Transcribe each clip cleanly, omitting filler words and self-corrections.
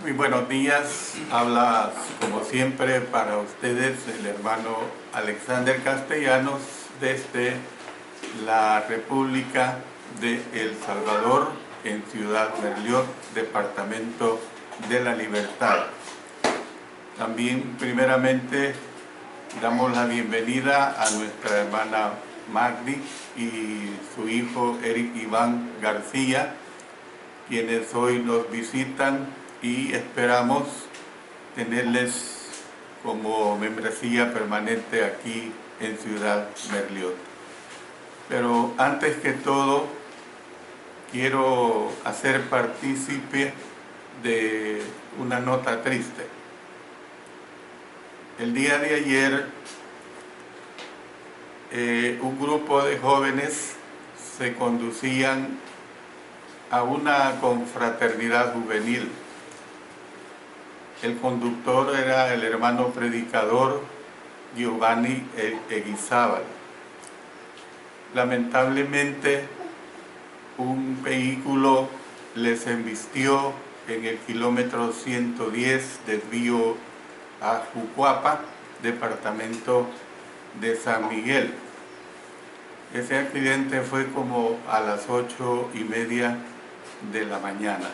Muy buenos días, habla como siempre para ustedes el hermano Alexander Castellanos desde la República de El Salvador en Ciudad Merliot, Departamento de la Libertad. También primeramente damos la bienvenida a nuestra hermana Magdi y su hijo Eric Iván García, quienes hoy nos visitan y esperamos tenerles como membresía permanente aquí en Ciudad Merliot. Pero antes que todo, quiero hacer partícipe de una nota triste. El día de ayer, un grupo de jóvenes se conducían a una confraternidad juvenil. El conductor era el hermano predicador Giovanni Eguizábal. Lamentablemente, un vehículo les embistió en el kilómetro 110 desvío a Jucuapa, departamento de San Miguel. Ese accidente fue como a las 8:30 de la mañana.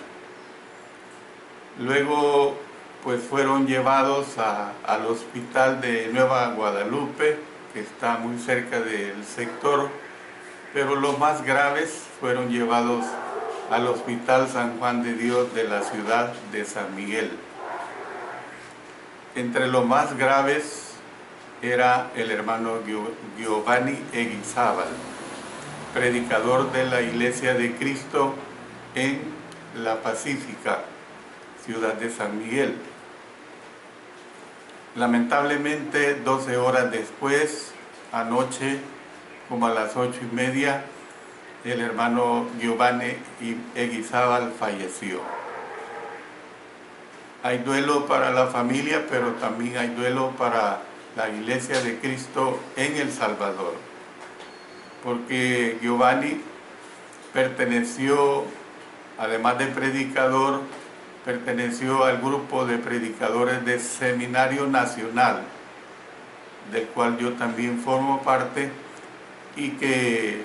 Luego pues fueron llevados al hospital de Nueva Guadalupe, que está muy cerca del sector, pero los más graves fueron llevados al Hospital San Juan de Dios de la ciudad de San Miguel. Entre los más graves era el hermano Giovanni Eguizábal, predicador de la Iglesia de Cristo en La Pacífica, ciudad de San Miguel. Lamentablemente, 12 horas después, anoche, como a las 8:30, el hermano Giovanni Eguizábal falleció. Hay duelo para la familia, pero también hay duelo para la Iglesia de Cristo en El Salvador, porque Giovanni perteneció, además de predicador, perteneció al grupo de predicadores de Seminario Nacional, del cual yo también formo parte, y que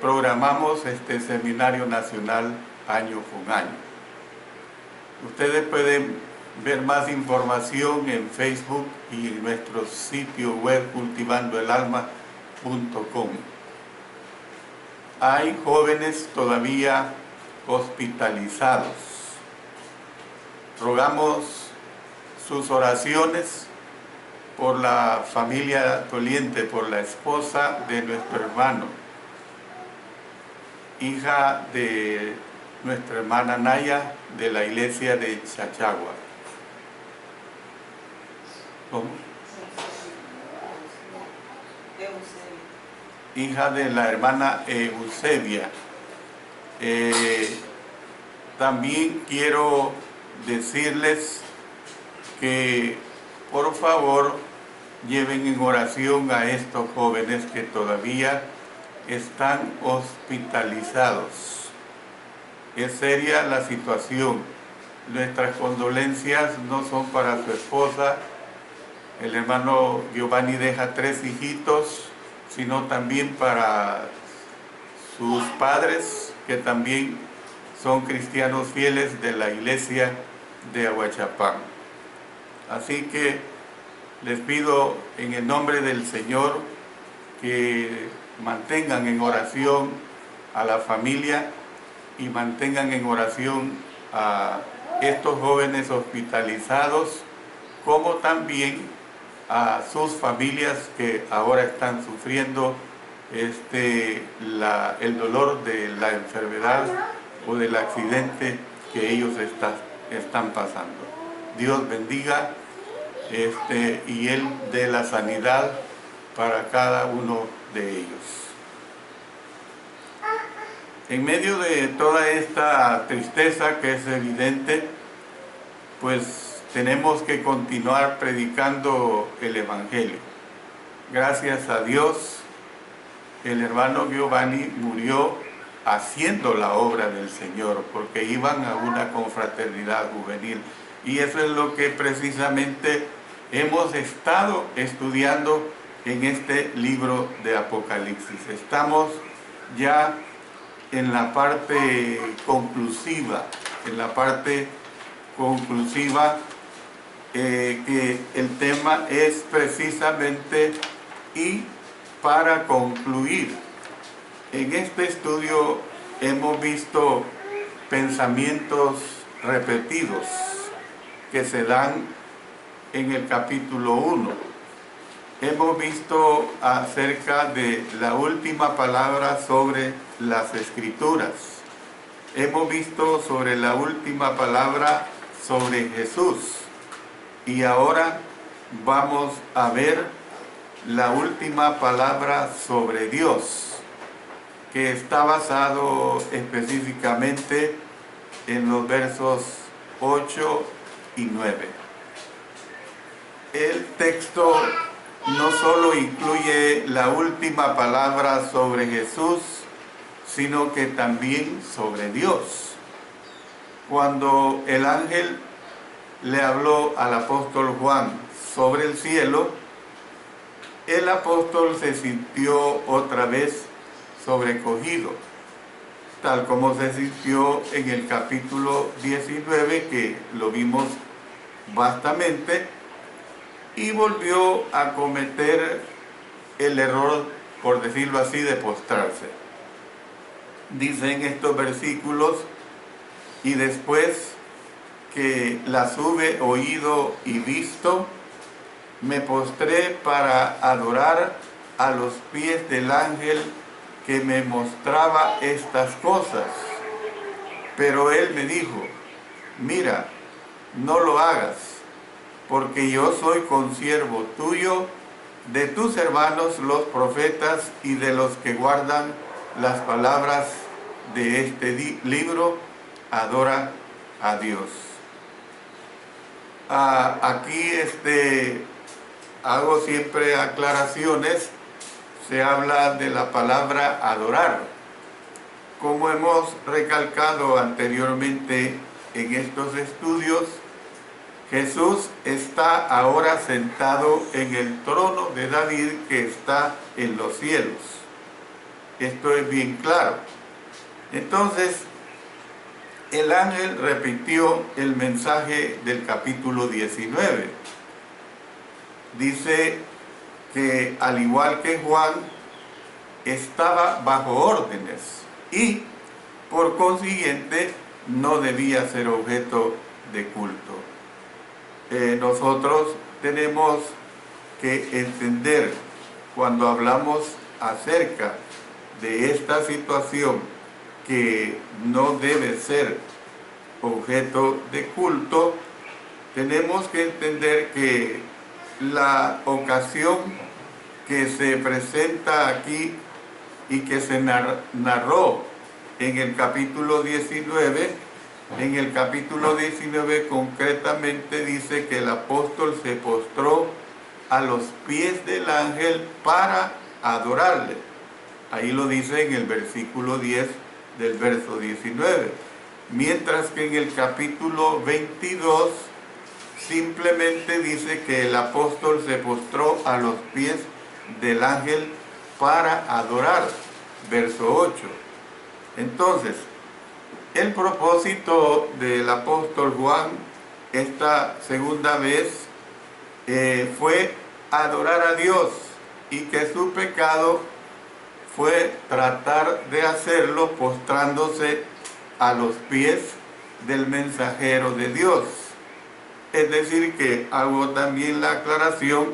programamos este Seminario Nacional año con año. Ustedes pueden ver más información en Facebook y en nuestro sitio web cultivandoelalma.com. Hay jóvenes todavía hospitalizados. Rogamos sus oraciones por la familia doliente, por la esposa de nuestro hermano, hija de nuestra hermana Naya de la iglesia de Chachagua. ¿Cómo? Hija de la hermana Eusebia. También quiero decirles que por favor lleven en oración a estos jóvenes que todavía están hospitalizados. Es seria la situación. Nuestras condolencias no son para su esposa. El hermano Giovanni deja 3 hijitos, sino también para sus padres, que también son cristianos fieles de la iglesia de Aguachapán. Así que les pido en el nombre del Señor que mantengan en oración a la familia y mantengan en oración a estos jóvenes hospitalizados, como también a sus familias que ahora están sufriendo el dolor de la enfermedad o del accidente que ellos están pasando. Dios bendiga y Él dé la sanidad para cada uno de ellos. En medio de toda esta tristeza que es evidente, pues tenemos que continuar predicando el Evangelio. Gracias a Dios, el hermano Giovanni murió haciendo la obra del Señor, porque iban a una confraternidad juvenil. Y eso es lo que precisamente hemos estado estudiando en este libro de Apocalipsis. Estamos ya en la parte conclusiva, que el tema es precisamente y para concluir. En este estudio hemos visto pensamientos repetidos que se dan en el capítulo 1. Hemos visto acerca de la última palabra sobre las Escrituras. Hemos visto sobre la última palabra sobre Jesús. Y ahora vamos a ver la última palabra sobre Dios, que está basado específicamente en los versos 8 y 9. El texto no solo incluye la última palabra sobre Jesús, sino que también sobre Dios. Cuando el ángel le habló al apóstol Juan sobre el cielo, el apóstol se sintió otra vez sobrecogido, tal como se sintió en el capítulo 19, que lo vimos vastamente, y volvió a cometer el error, por decirlo así, de postrarse. Dicen estos versículos: y después que las hube oído y visto, me postré para adorar a los pies del ángel que me mostraba estas cosas. Pero él me dijo: mira, no lo hagas, porque yo soy consiervo tuyo, de tus hermanos los profetas y de los que guardan las palabras de este libro. Adora a Dios. Aquí hago siempre aclaraciones. Se habla de la palabra adorar. Como hemos recalcado anteriormente en estos estudios, Jesús está ahora sentado en el trono de David que está en los cielos. Esto es bien claro. Entonces, el ángel repitió el mensaje del capítulo 19. Dice que al igual que Juan, estaba bajo órdenes y por consiguiente no debía ser objeto de culto. Nosotros tenemos que entender, cuando hablamos acerca de esta situación, que no debe ser objeto de culto, tenemos que entender que la ocasión que se presenta aquí y que se narró en el capítulo 19, en el capítulo 19 concretamente dice que el apóstol se postró a los pies del ángel para adorarle. Ahí lo dice en el versículo 10 del verso 19. Mientras que en el capítulo 22 simplemente dice que el apóstol se postró a los pies del ángel para adorar. Verso 8. Entonces, el propósito del apóstol Juan esta segunda vez fue adorar a Dios, y que su pecado fue tratar de hacerlo postrándose a los pies del mensajero de Dios. Es decir, que hago también la aclaración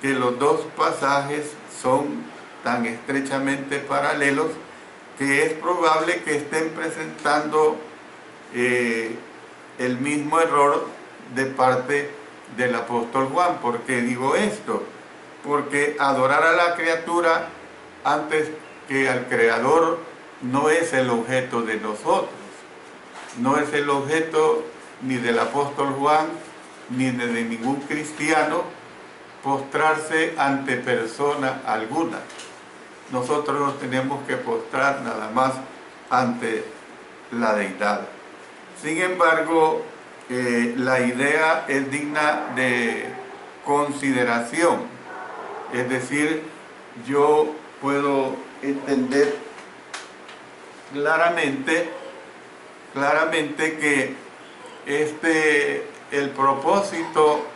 que los dos pasajes son tan estrechamente paralelos que es probable que estén presentando el mismo error de parte del apóstol Juan. ¿Por qué digo esto? Porque adorar a la criatura antes que al Creador no es el objeto de nosotros. No es el objeto ni del apóstol Juan, ni de ningún cristiano, postrarse ante persona alguna. Nosotros nos tenemos que postrar nada más ante la deidad. Sin embargo, la idea es digna de consideración. Es decir, yo puedo entender claramente que el propósito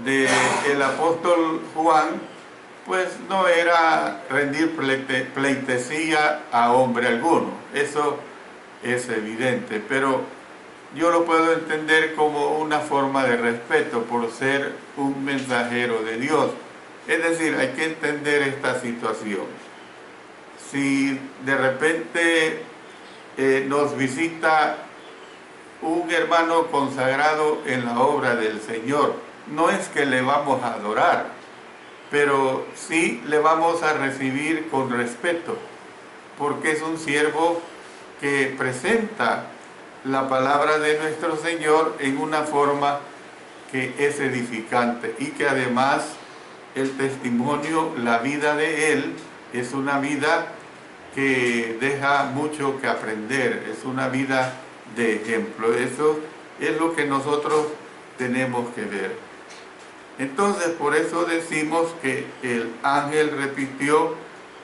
del apóstol Juan, pues no era rendir pleitesía a hombre alguno. Eso es evidente, pero yo lo puedo entender como una forma de respeto por ser un mensajero de Dios. Es decir, hay que entender esta situación. Si de repente nos visita un hermano consagrado en la obra del Señor, no es que le vamos a adorar, pero sí le vamos a recibir con respeto, porque es un siervo que presenta la palabra de nuestro Señor en una forma que es edificante y que además el testimonio, la vida de él, es una vida que deja mucho que aprender, es una vida de ejemplo. Eso es lo que nosotros tenemos que ver. Entonces, por eso decimos que el ángel repitió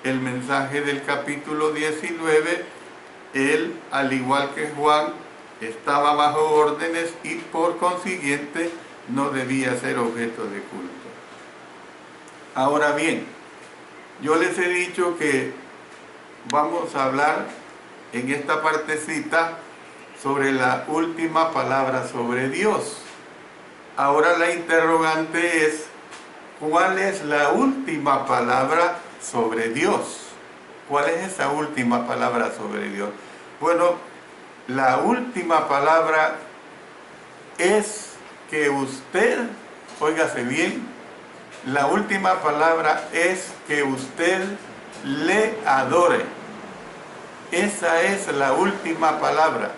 el mensaje del capítulo 19. Él, al igual que Juan, estaba bajo órdenes y por consiguiente no debía ser objeto de culto. Ahora bien, yo les he dicho que vamos a hablar en esta partecita sobre la última palabra sobre Dios. Ahora la interrogante es, ¿cuál es la última palabra sobre Dios? ¿Cuál es esa última palabra sobre Dios? Bueno, la última palabra es que usted, óigase bien, la última palabra es que usted le adore. Esa es la última palabra,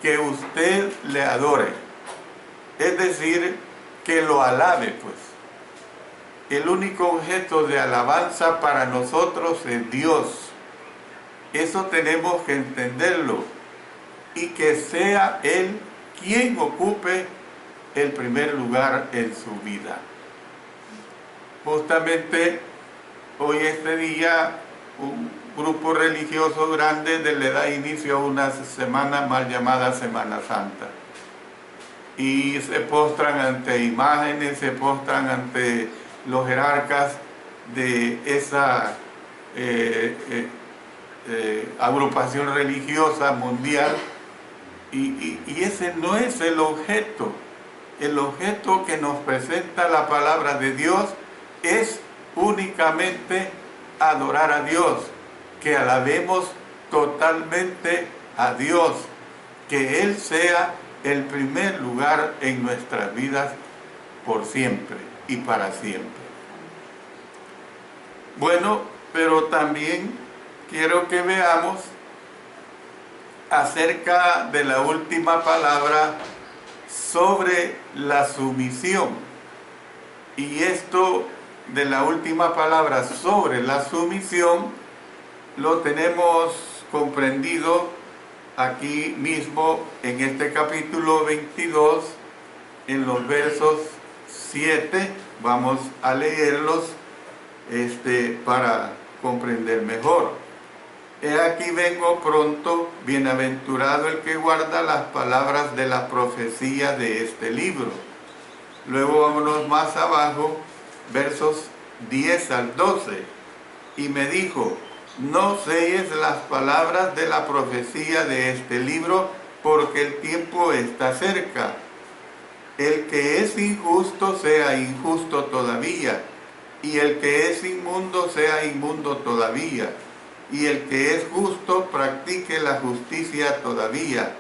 que usted le adore. Es decir, que lo alabe, pues. El único objeto de alabanza para nosotros es Dios. Eso tenemos que entenderlo. Y que sea Él quien ocupe el primer lugar en su vida. Justamente hoy este día un grupo religioso grande le da inicio a una semana mal llamada Semana Santa. Y se postran ante imágenes, se postran ante los jerarcas de esa agrupación religiosa mundial. Y ese no es el objeto. El objeto que nos presenta la palabra de Dios es únicamente adorar a Dios, que alabemos totalmente a Dios, que Él sea el primer lugar en nuestras vidas por siempre y para siempre. Bueno, pero también quiero que veamos acerca de la última palabra sobre la sumisión. Y esto de la última palabra sobre la sumisión lo tenemos comprendido aquí mismo en este capítulo 22, en los versos 7. Vamos a leerlos para comprender mejor. He aquí vengo pronto, bienaventurado el que guarda las palabras de la profecía de este libro. Luego vámonos más abajo, versos 10 al 12. Y me dijo, no selles las palabras de la profecía de este libro, porque el tiempo está cerca. El que es injusto sea injusto todavía, y el que es inmundo sea inmundo todavía, y el que es justo practique la justicia todavía,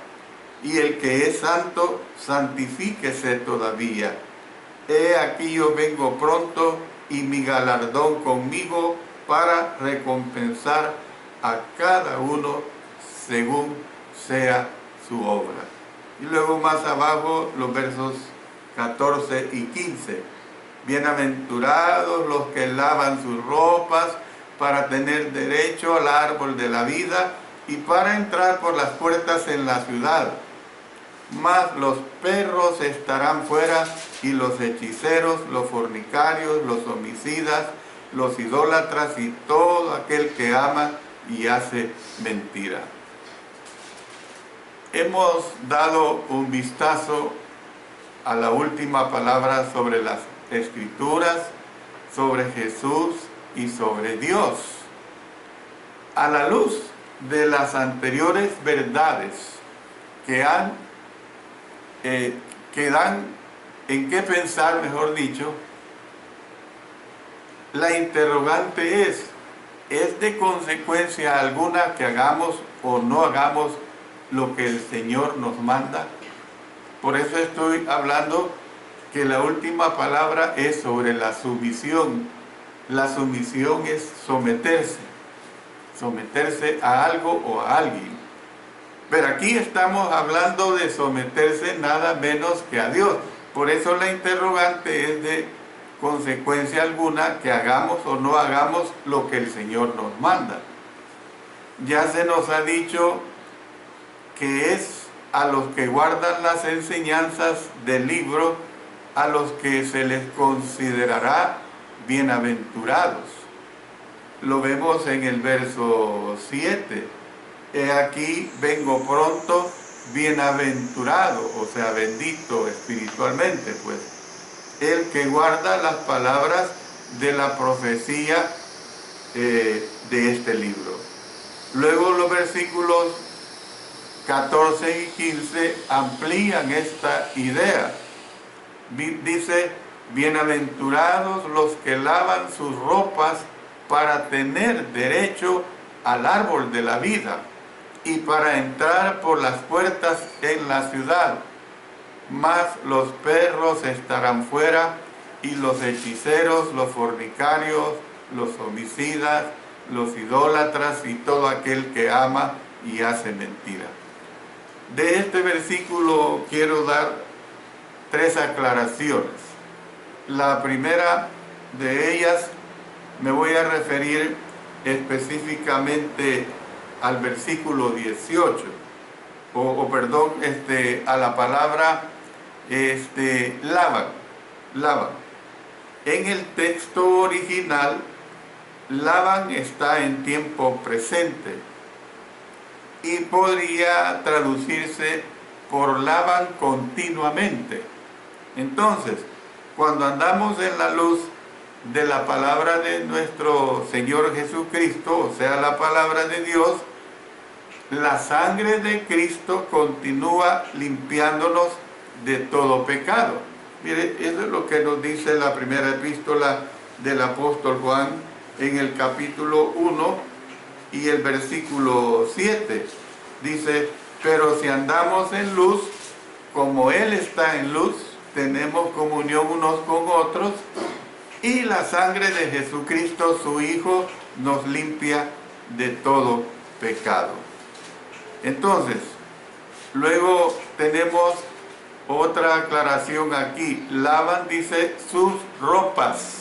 y el que es santo santifíquese todavía. He aquí yo vengo pronto, y mi galardón conmigo, para recompensar a cada uno según sea su obra. Y luego más abajo los versos 14 y 15. Bienaventurados los que lavan sus ropas para tener derecho al árbol de la vida y para entrar por las puertas en la ciudad. Mas los perros estarán fuera, y los hechiceros, los fornicarios, los homicidas, los idólatras y todo aquel que ama y hace mentira. Hemos dado un vistazo a la última palabra sobre las Escrituras, sobre Jesús y sobre Dios. A la luz de las anteriores verdades que dan en qué pensar, mejor dicho, la interrogante ¿es de consecuencia alguna que hagamos o no hagamos lo que el Señor nos manda? Por eso estoy hablando que la última palabra es sobre la sumisión. La sumisión es someterse a algo o a alguien. Pero aquí estamos hablando de someterse nada menos que a Dios. Por eso la interrogante es de consecuencia alguna que hagamos o no hagamos lo que el Señor nos manda. Ya se nos ha dicho que es a los que guardan las enseñanzas del libro a los que se les considerará bienaventurados. Lo vemos en el verso 7. He aquí vengo pronto, bienaventurado, o sea, bendito espiritualmente, pues, el que guarda las palabras de la profecía de este libro. Luego los versículos 14 y 15 amplían esta idea. Dice, bienaventurados los que lavan sus ropas para tener derecho al árbol de la vida y para entrar por las puertas en la ciudad. Mas los perros estarán fuera, y los hechiceros, los fornicarios, los homicidas, los idólatras y todo aquel que ama y hace mentira. De este versículo quiero dar 3 aclaraciones. La primera de ellas me voy a referir específicamente al versículo 18, a la palabra lavan. En el texto original, lavan está en tiempo presente y podría traducirse por lavan continuamente. Entonces, cuando andamos en la luz de la palabra de nuestro Señor Jesucristo, o sea, la palabra de Dios, la sangre de Cristo continúa limpiándonos de todo pecado. Mire, eso es lo que nos dice la primera epístola del apóstol Juan en el capítulo 1 y el versículo 7. Dice, pero si andamos en luz, como Él está en luz, tenemos comunión unos con otros, y la sangre de Jesucristo, su Hijo, nos limpia de todo pecado. Entonces, luego tenemos otra aclaración aquí. Lavan, dice, sus ropas.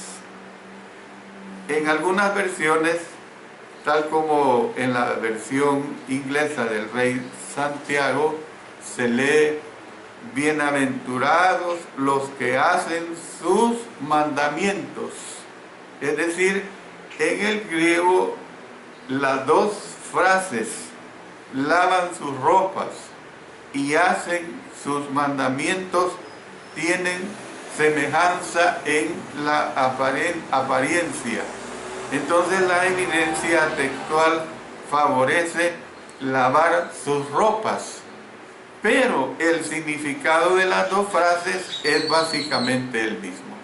En algunas versiones, tal como en la versión inglesa del Rey Santiago, se lee, bienaventurados los que hacen sus mandamientos. Es decir, en el griego, las dos frases, lavan sus ropas y hacen sus mandamientos, tienen semejanza en la apariencia. Entonces la evidencia textual favorece lavar sus ropas, pero el significado de las dos frases es básicamente el mismo.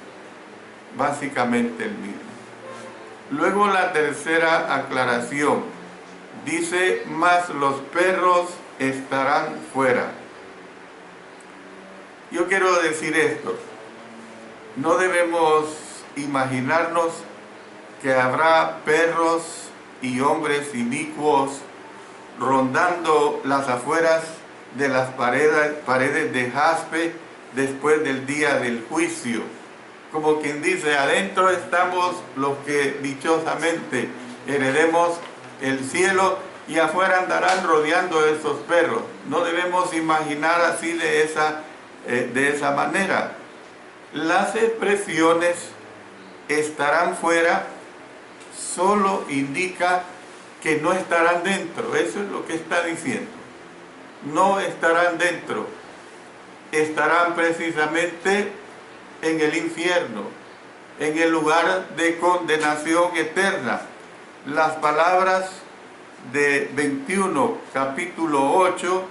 Luego la tercera aclaración dice, mas los perros estarán fuera. Yo quiero decir esto, no debemos imaginarnos que habrá perros y hombres inicuos rondando las afueras de las paredes de jaspe después del día del juicio. Como quien dice, adentro estamos los que dichosamente heredemos el cielo, y afuera andarán rodeando esos perros. No debemos imaginar así de esa manera. Las expresiones estarán fuera solo indica que no estarán dentro. Eso es lo que está diciendo. No estarán dentro. Estarán precisamente en el infierno, en el lugar de condenación eterna. Las palabras de 21, capítulo 8,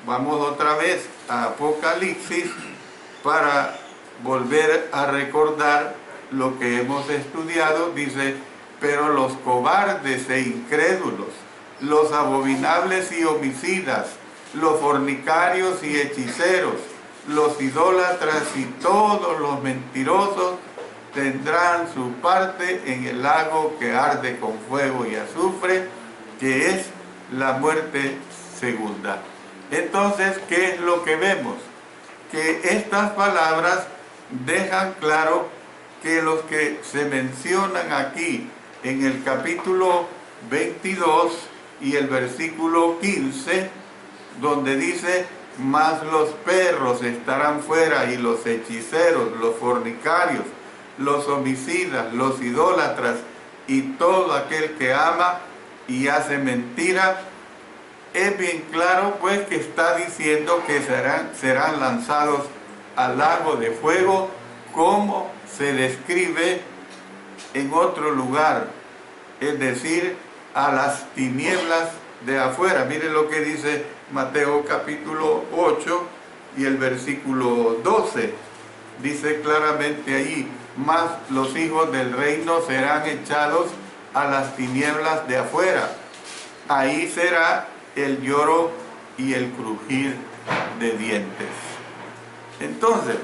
vamos otra vez a Apocalipsis para volver a recordar lo que hemos estudiado. Dice: pero los cobardes e incrédulos, los abominables y homicidas, los fornicarios y hechiceros, los idólatras y todos los mentirosos tendrán su parte en el lago que arde con fuego y azufre, que es la muerte segunda. Entonces, ¿qué es lo que vemos? Que estas palabras dejan claro que los que se mencionan aquí en el capítulo 22 y el versículo 15, donde dice: mas los perros estarán fuera, y los hechiceros, los fornicarios, los homicidas, los idólatras y todo aquel que ama y hace mentira. Es bien claro pues que está diciendo que serán lanzados al lago de fuego, como se describe en otro lugar, es decir, a las tinieblas de afuera. Miren lo que dice Mateo capítulo 8 y el versículo 12. Dice claramente allí: mas los hijos del reino serán echados a las tinieblas de afuera. Ahí será el lloro y el crujir de dientes. Entonces,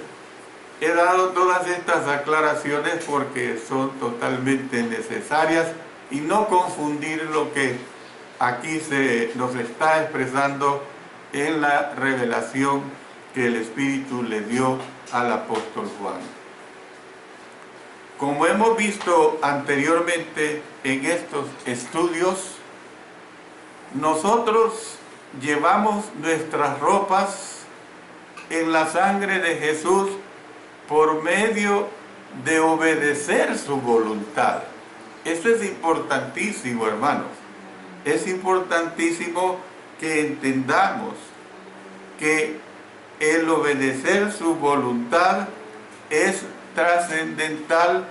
he dado todas estas aclaraciones porque son totalmente necesarias, y no confundir lo que aquí nos está expresando en la revelación que el Espíritu le dio al apóstol Juan. Como hemos visto anteriormente en estos estudios, nosotros llevamos nuestras ropas en la sangre de Jesús por medio de obedecer su voluntad. Esto es importantísimo, hermanos. Es importantísimo que entendamos que el obedecer su voluntad es trascendental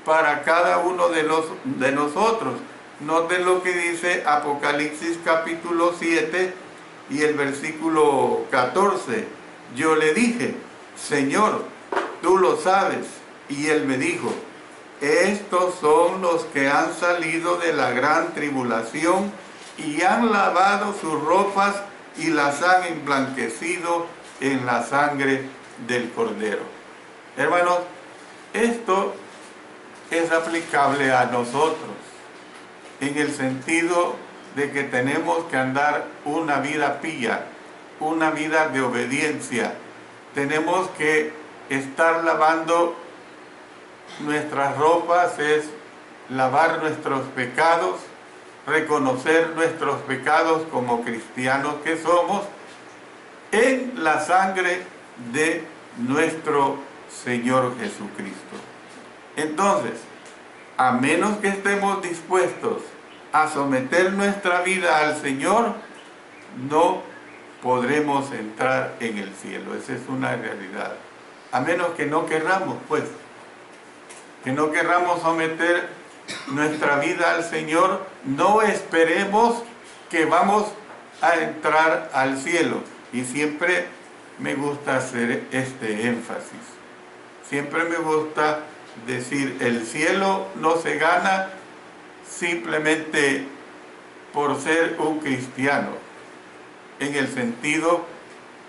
para cada uno de nosotros. Noten lo que dice Apocalipsis capítulo 7 y el versículo 14. Yo le dije: Señor, tú lo sabes. Y él me dijo: estos son los que han salido de la gran tribulación y han lavado sus ropas y las han emblanquecido en la sangre del Cordero. Hermanos, esto es aplicable a nosotros, en el sentido de que tenemos que andar una vida pía, una vida de obediencia. Tenemos que estar lavando nuestras ropas, es lavar nuestros pecados, reconocer nuestros pecados como cristianos que somos, en la sangre de nuestro Señor Jesucristo. Entonces, a menos que estemos dispuestos a someter nuestra vida al Señor, no podremos entrar en el cielo. Esa es una realidad. A menos que no querramos, pues, que no querramos someter nuestra vida al Señor, no esperemos que vamos a entrar al cielo. Y siempre me gusta hacer este énfasis. Siempre me gusta decir: el cielo no se gana simplemente por ser un cristiano, en el sentido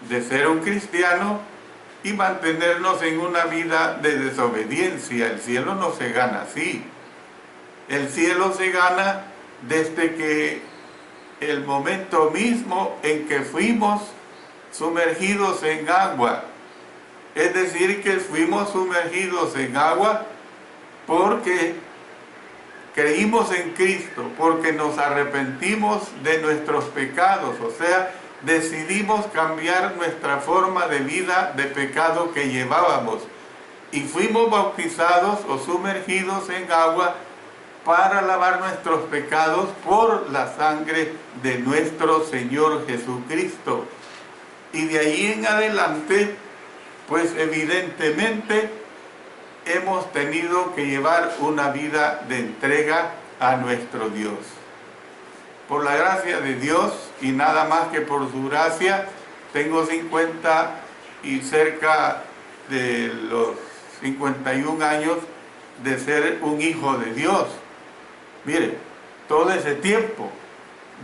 de ser un cristiano y mantenernos en una vida de desobediencia. El cielo no se gana así. El cielo se gana desde que el momento mismo en que fuimos sumergidos en agua. Es decir, que fuimos sumergidos en agua porque creímos en Cristo, porque nos arrepentimos de nuestros pecados, o sea, decidimos cambiar nuestra forma de vida de pecado que llevábamos y fuimos bautizados o sumergidos en agua para lavar nuestros pecados por la sangre de nuestro Señor Jesucristo. Y de ahí en adelante, pues evidentemente hemos tenido que llevar una vida de entrega a nuestro Dios. Por la gracia de Dios y nada más que por su gracia, tengo 50 y cerca de los 51 años de ser un hijo de Dios. Mire, todo ese tiempo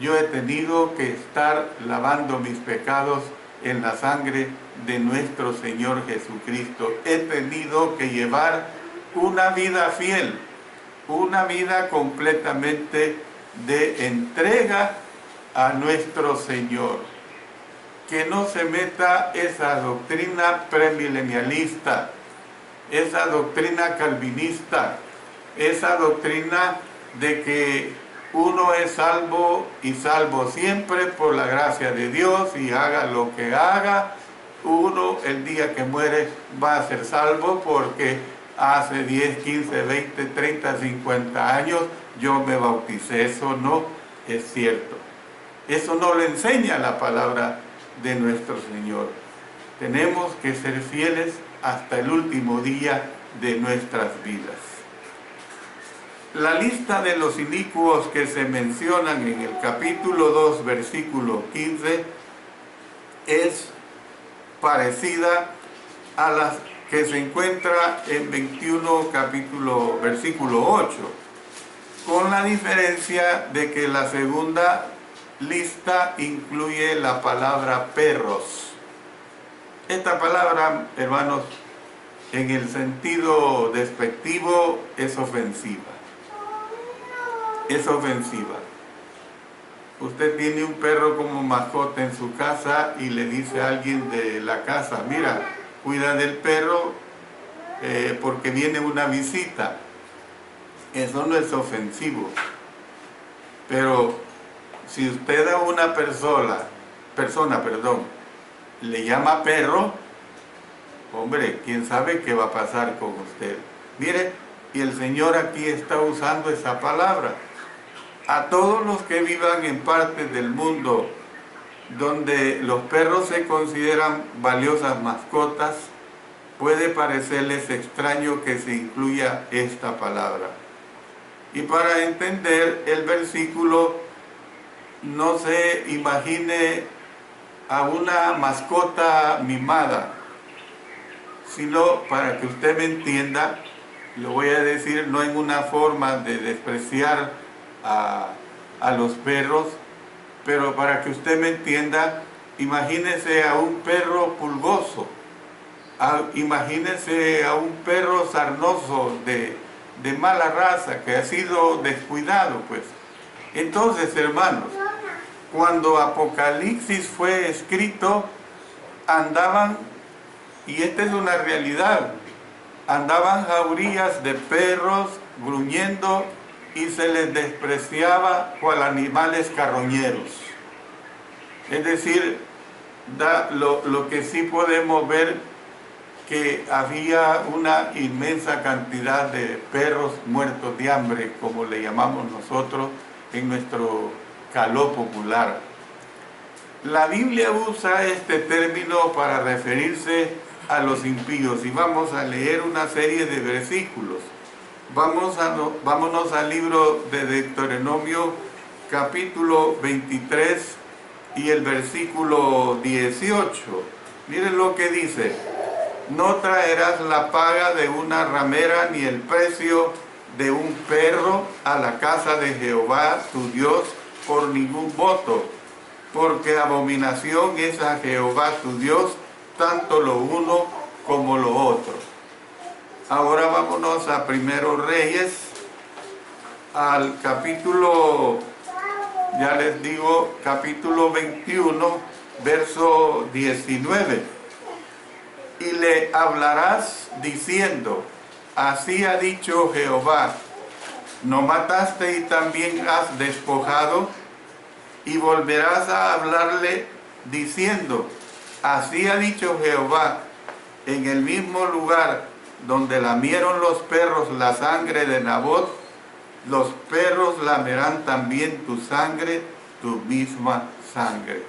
yo he tenido que estar lavando mis pecados en la sangre de nuestro Señor Jesucristo. He tenido que llevar una vida fiel, una vida completamente de entrega a nuestro Señor. Que no se meta esa doctrina premilenialista, esa doctrina calvinista, esa doctrina de que uno es salvo y salvo siempre por la gracia de Dios y haga lo que haga, uno el día que muere va a ser salvo porque hace 10, 15, 20, 30, 50 años yo me bauticé. Eso no es cierto. Eso no lo enseña la palabra de nuestro Señor. Tenemos que ser fieles hasta el último día de nuestras vidas. La lista de los inicuos que se mencionan en el capítulo 2, versículo 15, es parecida a las que se encuentra en 21, versículo 8, con la diferencia de que la segunda lista incluye la palabra perros. Esta palabra, hermanos, en el sentido despectivo es ofensiva. Es ofensiva. Usted tiene un perro como mascota en su casa y le dice a alguien de la casa, mira, cuida del perro porque viene una visita. Eso no es ofensivo. Pero si usted a una persona, le llama perro, hombre, quién sabe qué va a pasar con usted. Mire, y el Señor aquí está usando esa palabra. A todos los que vivan en partes del mundo donde los perros se consideran valiosas mascotas, puede parecerles extraño que se incluya esta palabra. Y para entender el versículo, no se imagine a una mascota mimada, sino para que usted me entienda, lo voy a decir no en una forma de despreciar a los perros, pero para que usted me entienda, imagínese a un perro pulgoso, imagínese a un perro sarnoso de mala raza que ha sido descuidado, pues. Entonces, hermanos, cuando Apocalipsis fue escrito, andaban, y esta es una realidad, andaban jaurías de perros gruñendo y se les despreciaba cual animales carroñeros. Es decir, lo que sí podemos ver, que había una inmensa cantidad de perros muertos de hambre, como le llamamos nosotros en nuestro caló popular. La Biblia usa este término para referirse a los impíos, y vamos a leer una serie de versículos. Vámonos al libro de Deuteronomio, capítulo 23 y el versículo 18. Miren lo que dice: no traerás la paga de una ramera ni el precio de un perro a la casa de Jehová tu Dios por ningún voto, porque abominación es a Jehová tu Dios tanto lo uno como lo otro. Ahora vámonos a Primero Reyes, al capítulo, ya les digo, capítulo 21, verso 19. Y le hablarás diciendo, así ha dicho Jehová, no mataste y también has despojado, y volverás a hablarle diciendo, así ha dicho Jehová, en el mismo lugar donde lamieron los perros la sangre de Nabot, los perros lamerán también tu sangre, tu misma sangre.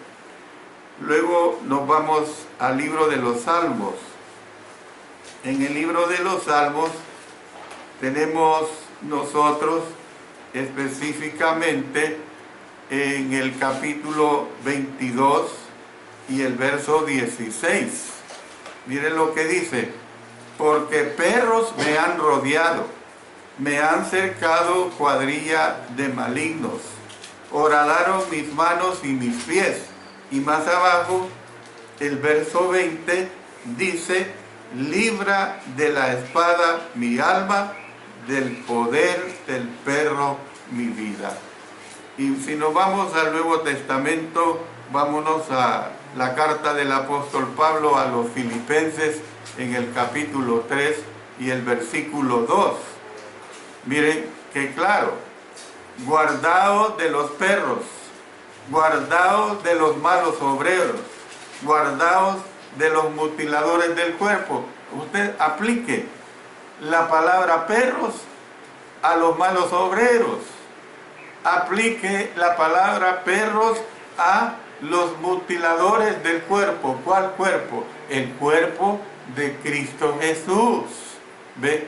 Luego nos vamos al libro de los Salmos. En el libro de los Salmos tenemos nosotros específicamente en el capítulo 22 y el verso 16. Miren lo que dice: porque perros me han rodeado, me han cercado cuadrilla de malignos, horadaron mis manos y mis pies. Y más abajo, el verso 20 dice: libra de la espada mi alma, del poder del perro mi vida. Y si nos vamos al Nuevo Testamento, vámonos a la carta del apóstol Pablo a los Filipenses en el capítulo 3 y el versículo 2. Miren que claro: guardaos de los perros, guardaos de los malos obreros, guardaos de los mutiladores del cuerpo. Usted aplique la palabra perros a los malos obreros. Aplique la palabra perros a los mutiladores del cuerpo. ¿Cuál cuerpo? El cuerpo de Cristo Jesús. ¿Ve?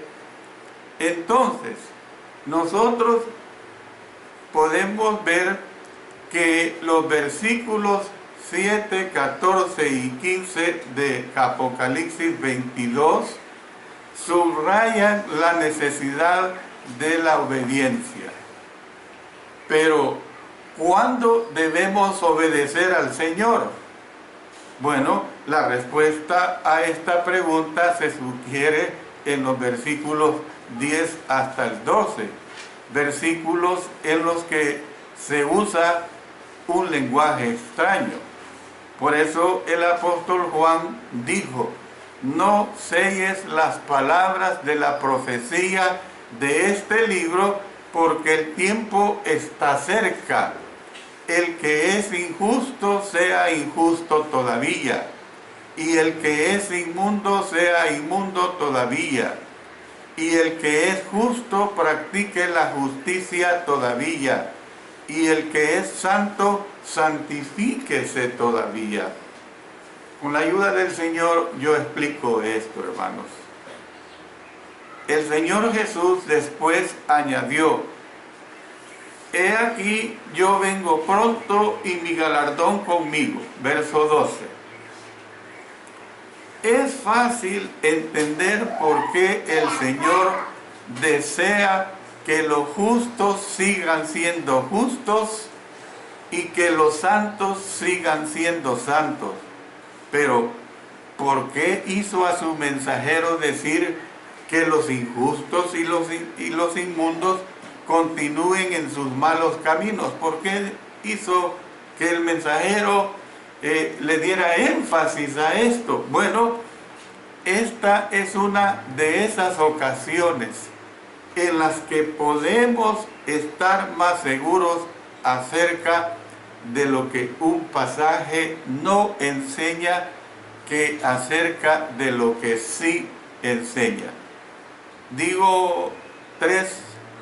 Entonces, nosotros podemos ver que los versículos 7, 14 y 15 de Apocalipsis 22 subrayan la necesidad de la obediencia. Pero, ¿cuándo debemos obedecer al Señor? Bueno, la respuesta a esta pregunta se sugiere en los versículos 10 hasta el 12, versículos en los que se usa un lenguaje extraño. Por eso el apóstol Juan dijo: no selles las palabras de la profecía de este libro, porque el tiempo está cerca. El que es injusto sea injusto todavía, y el que es inmundo sea inmundo todavía, y el que es justo practique la justicia todavía, y el que es santo santifíquese todavía. Con la ayuda del Señor yo explico esto, hermanos. El Señor Jesús después añadió: he aquí yo vengo pronto y mi galardón conmigo. Verso 12. Es fácil entender por qué el Señor desea que los justos sigan siendo justos y que los santos sigan siendo santos. Pero, ¿por qué hizo a su mensajero decir que los injustos y los inmundos continúen en sus malos caminos? ¿Por qué hizo que el mensajero le diera énfasis a esto? Bueno, esta es una de esas ocasiones en las que podemos estar más seguros acerca de lo que un pasaje no enseña que acerca de lo que sí enseña. Digo 3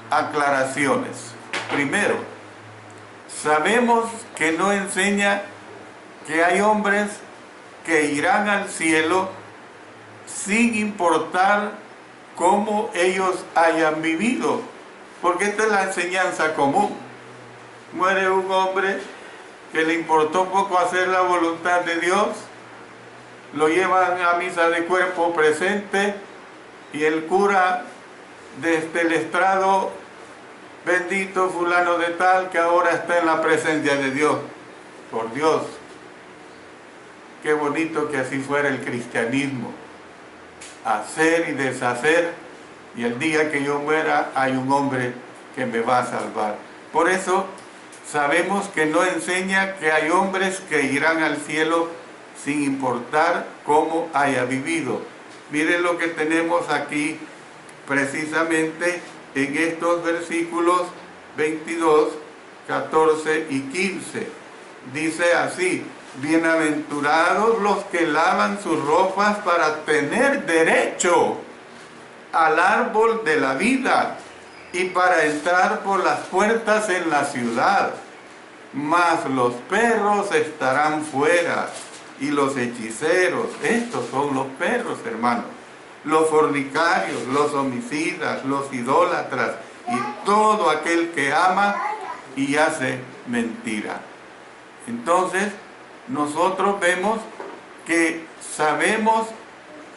aclaraciones. Primero, sabemos que no enseña que hay hombres que irán al cielo sin importar cómo ellos hayan vivido, porque esta es la enseñanza común. Muere un hombre que le importó poco hacer la voluntad de Dios, lo llevan a misa de cuerpo presente y el cura desde el estrado: bendito fulano de tal que ahora está en la presencia de Dios. Por Dios, qué bonito que así fuera el cristianismo: hacer y deshacer, y el día que yo muera hay un hombre que me va a salvar. Por eso sabemos que no enseña que hay hombres que irán al cielo sin importar cómo haya vivido. Miren lo que tenemos aquí precisamente en estos versículos 22, 14 y 15. Dice así: bienaventurados los que lavan sus ropas para tener derecho al árbol de la vida y para entrar por las puertas en la ciudad. Mas los perros estarán fuera, y los hechiceros, estos son los perros, hermanos, los fornicarios, los homicidas, los idólatras, y todo aquel que ama y hace mentira. Entonces, nosotros vemos que sabemos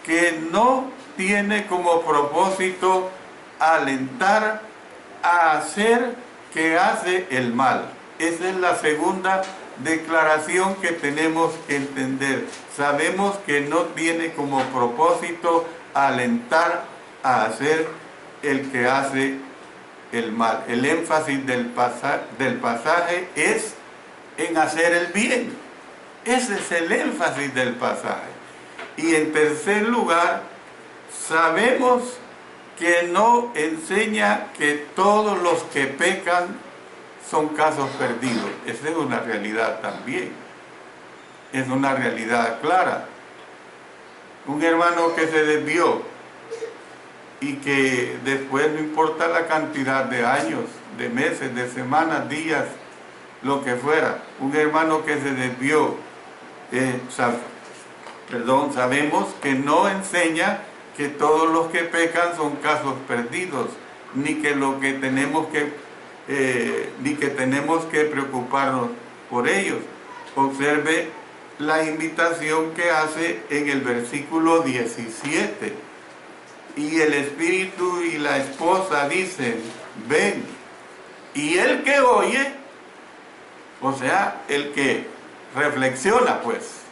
que no tiene como propósito alentar a hacer que hace el mal. Esa es la segunda declaración que tenemos que entender. Sabemos que no tiene como propósito alentar a hacer el que hace el mal. El énfasis del pasaje es en hacer el bien. Ese es el énfasis del pasaje. Y en tercer lugar, sabemos que no enseña que todos los que pecan son casos perdidos. Esa es una realidad también. Es una realidad clara. Un hermano que se desvió y que después, no importa la cantidad de años, de meses, de semanas, días, lo que fuera, un hermano que se desvió, sabemos que no enseña que todos los que pecan son casos perdidos, ni que lo que tenemos que preocuparnos por ellos. Observe la invitación que hace en el versículo 17. Y el espíritu y la esposa dicen: ven. Y el que oye, o sea, el que reflexiona, pues,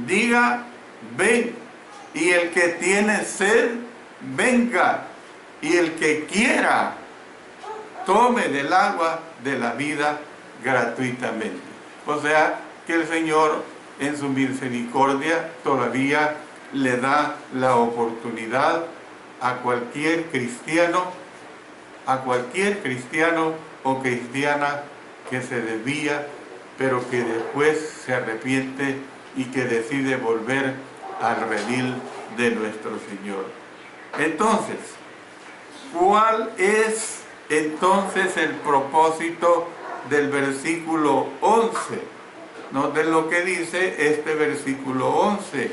diga: ven. Y el que tiene sed, venga. Y el que quiera, tome del agua de la vida gratuitamente. O sea, que el Señor en su misericordia todavía le da la oportunidad a cualquier cristiano o cristiana que se desvía, pero que después se arrepiente y que decide volver al redil de nuestro Señor. Entonces, ¿cuál es entonces el propósito del versículo 11? Noten lo que dice este versículo 11: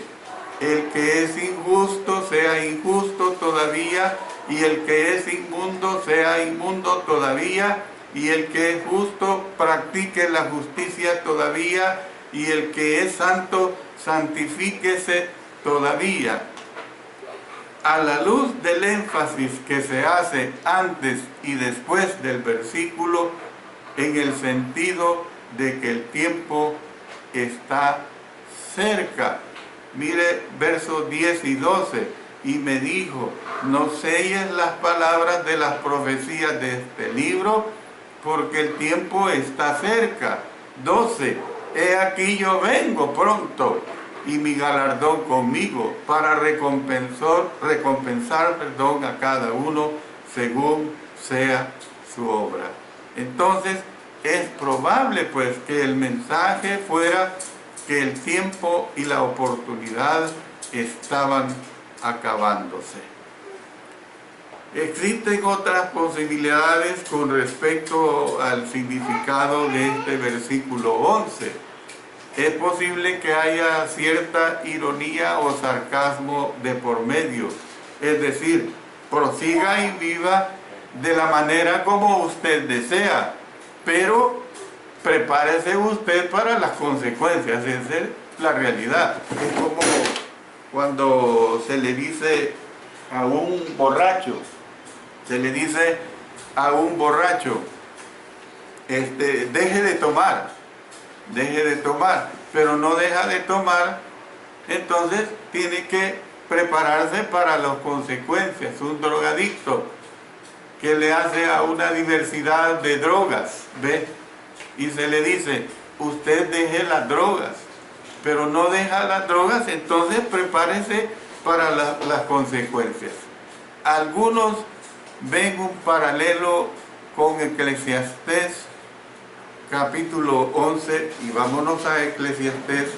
el que es injusto sea injusto todavía, y el que es inmundo sea inmundo todavía, y el que es justo practique la justicia todavía, y el que es santo santifíquese todavía. A la luz del énfasis que se hace antes y después del versículo, en el sentido de que el tiempo está cerca. Mire versos 10 y 12: y me dijo: no selles las palabras de las profecías de este libro, porque el tiempo está cerca. 12: he aquí yo vengo pronto, y mi galardón conmigo, para recompensar a cada uno según sea su obra. Entonces, es probable pues que el mensaje fuera que el tiempo y la oportunidad estaban acabándose. Existen otras posibilidades con respecto al significado de este versículo 11. Es posible que haya cierta ironía o sarcasmo de por medio. Es decir, prosiga y viva de la manera como usted desea, pero prepárese usted para las consecuencias. Esa es la realidad. Es como cuando se le dice a un borracho, deje de tomar, pero no deja de tomar, entonces tiene que prepararse para las consecuencias. Un drogadicto que le hace a una diversidad de drogas, ¿ve? Y se le dice: usted deje las drogas, pero no deja las drogas, entonces prepárese para las consecuencias. Algunos ven un paralelo con Eclesiastés capítulo 11, y vámonos a Eclesiastés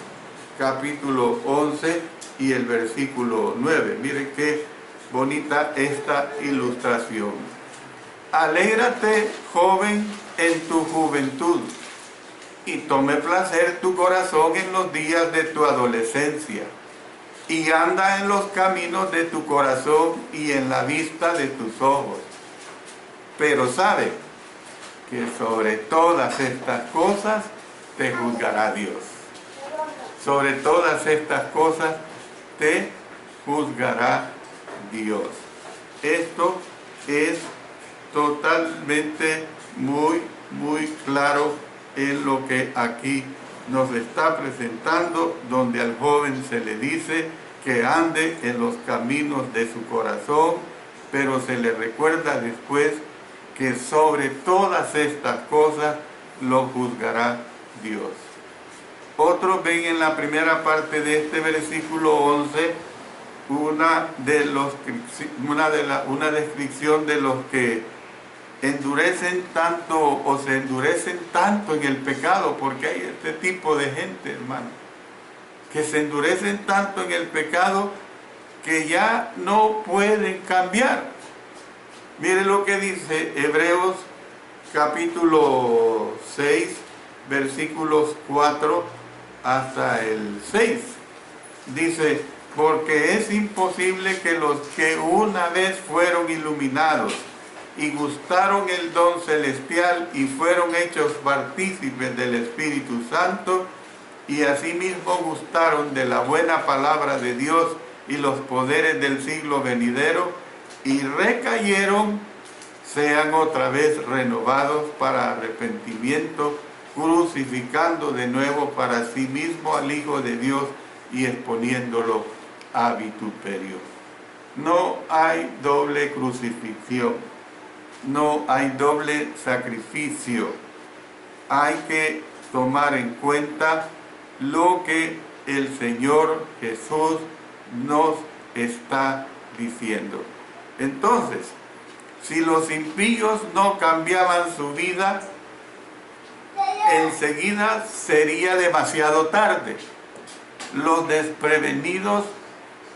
capítulo 11 y el versículo 9. Miren qué bonita esta ilustración. Alégrate, joven, en tu juventud, y tome placer tu corazón en los días de tu adolescencia, y anda en los caminos de tu corazón y en la vista de tus ojos. Pero sabe que sobre todas estas cosas te juzgará Dios. Sobre todas estas cosas te juzgará Dios. Esto es totalmente muy claro en lo que aquí nos está presentando, donde al joven se le dice que ande en los caminos de su corazón, pero se le recuerda después que sobre todas estas cosas lo juzgará Dios. Otros ven en la primera parte de este versículo 11 una descripción de los que endurecen tanto o se endurecen tanto en el pecado, porque hay este tipo de gente, hermano, que se endurecen tanto en el pecado que ya no pueden cambiar. Mire lo que dice Hebreos capítulo 6, versículos 4 hasta el 6. Dice, porque es imposible que los que una vez fueron iluminados y gustaron el don celestial y fueron hechos partícipes del Espíritu Santo, y asimismo gustaron de la buena palabra de Dios y los poderes del siglo venidero, y recayeron, sean otra vez renovados para arrepentimiento, crucificando de nuevo para sí mismo al Hijo de Dios y exponiéndolo a vituperio. No hay doble crucifixión, no hay doble sacrificio. Hay que tomar en cuenta lo que el Señor Jesús nos está diciendo. Entonces, si los impíos no cambiaban su vida, enseguida sería demasiado tarde. Los desprevenidos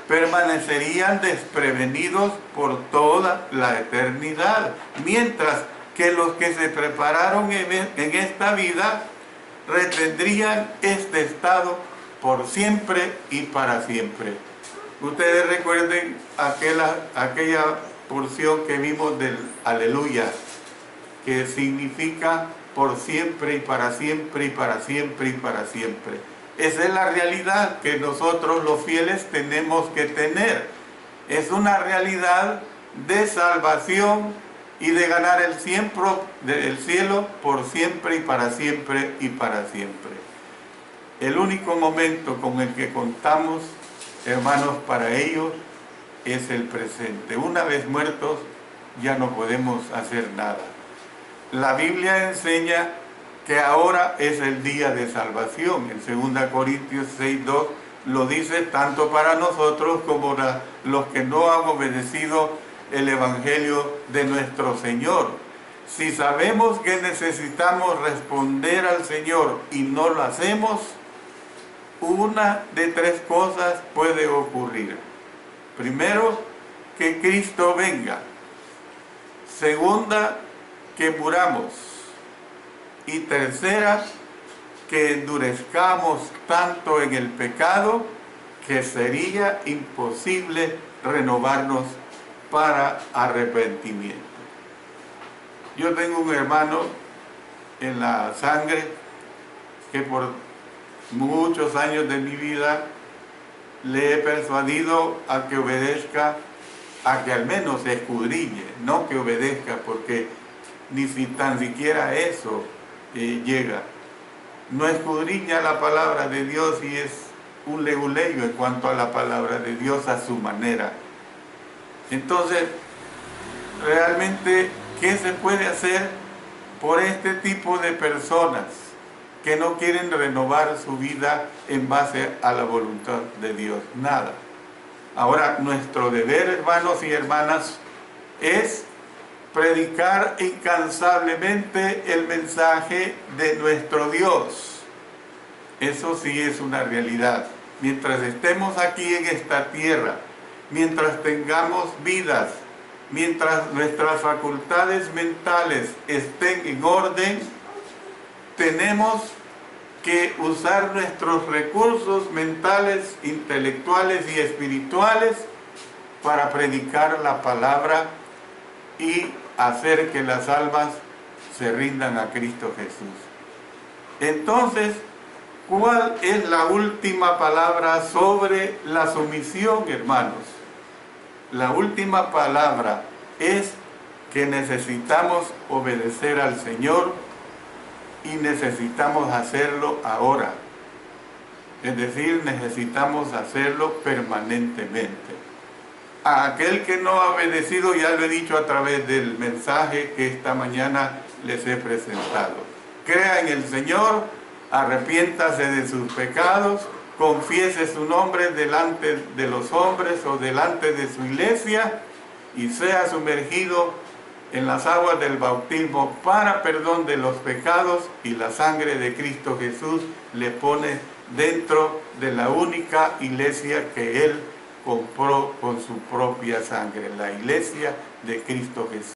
permanecerían desprevenidos por toda la eternidad, mientras que los que se prepararon en esta vida retendrían este estado por siempre y para siempre. Ustedes recuerden aquella porción que vimos del aleluya, que significa por siempre y para siempre y para siempre y para siempre. Esa es la realidad que nosotros los fieles tenemos que tener. Es una realidad de salvación y de ganar el cielo por siempre y para siempre y para siempre. El único momento con el que contamos, hermanos, para ellos es el presente. Una vez muertos ya no podemos hacer nada. La Biblia enseña que ahora es el día de salvación. En 2 Corintios 6:2 lo dice tanto para nosotros como para los que no han obedecido el Evangelio de nuestro Señor. Si sabemos que necesitamos responder al Señor y no lo hacemos, una de tres cosas puede ocurrir. Primero, que Cristo venga. Segunda, que muramos. Y tercera, que endurezcamos tanto en el pecado que sería imposible renovarnos para arrepentimiento. Yo tengo un hermano en la sangre que por muchos años de mi vida le he persuadido a que obedezca, a que al menos escudriñe, no que obedezca, porque ni si tan siquiera eso llega. No escudriña la palabra de Dios y es un leguleyo en cuanto a la palabra de Dios a su manera. Entonces, realmente, ¿qué se puede hacer por este tipo de personas que no quieren renovar su vida en base a la voluntad de Dios? Nada. Ahora, nuestro deber, hermanos y hermanas, es predicar incansablemente el mensaje de nuestro Dios. Eso sí es una realidad. Mientras estemos aquí en esta tierra, mientras tengamos vidas, mientras nuestras facultades mentales estén en orden, tenemos que usar nuestros recursos mentales, intelectuales y espirituales para predicar la palabra y hacer que las almas se rindan a Cristo Jesús. Entonces, ¿cuál es la última palabra sobre la sumisión, hermanos? La última palabra es que necesitamos obedecer al Señor y necesitamos hacerlo ahora. Es decir, necesitamos hacerlo permanentemente. A aquel que no ha obedecido, ya lo he dicho a través del mensaje que esta mañana les he presentado. Crea en el Señor, arrepiéntase de sus pecados, confiese su nombre delante de los hombres o delante de su iglesia y sea sumergido en las aguas del bautismo para perdón de los pecados, y la sangre de Cristo Jesús le pone dentro de la única iglesia que Él compró con su propia sangre, la iglesia de Cristo Jesús.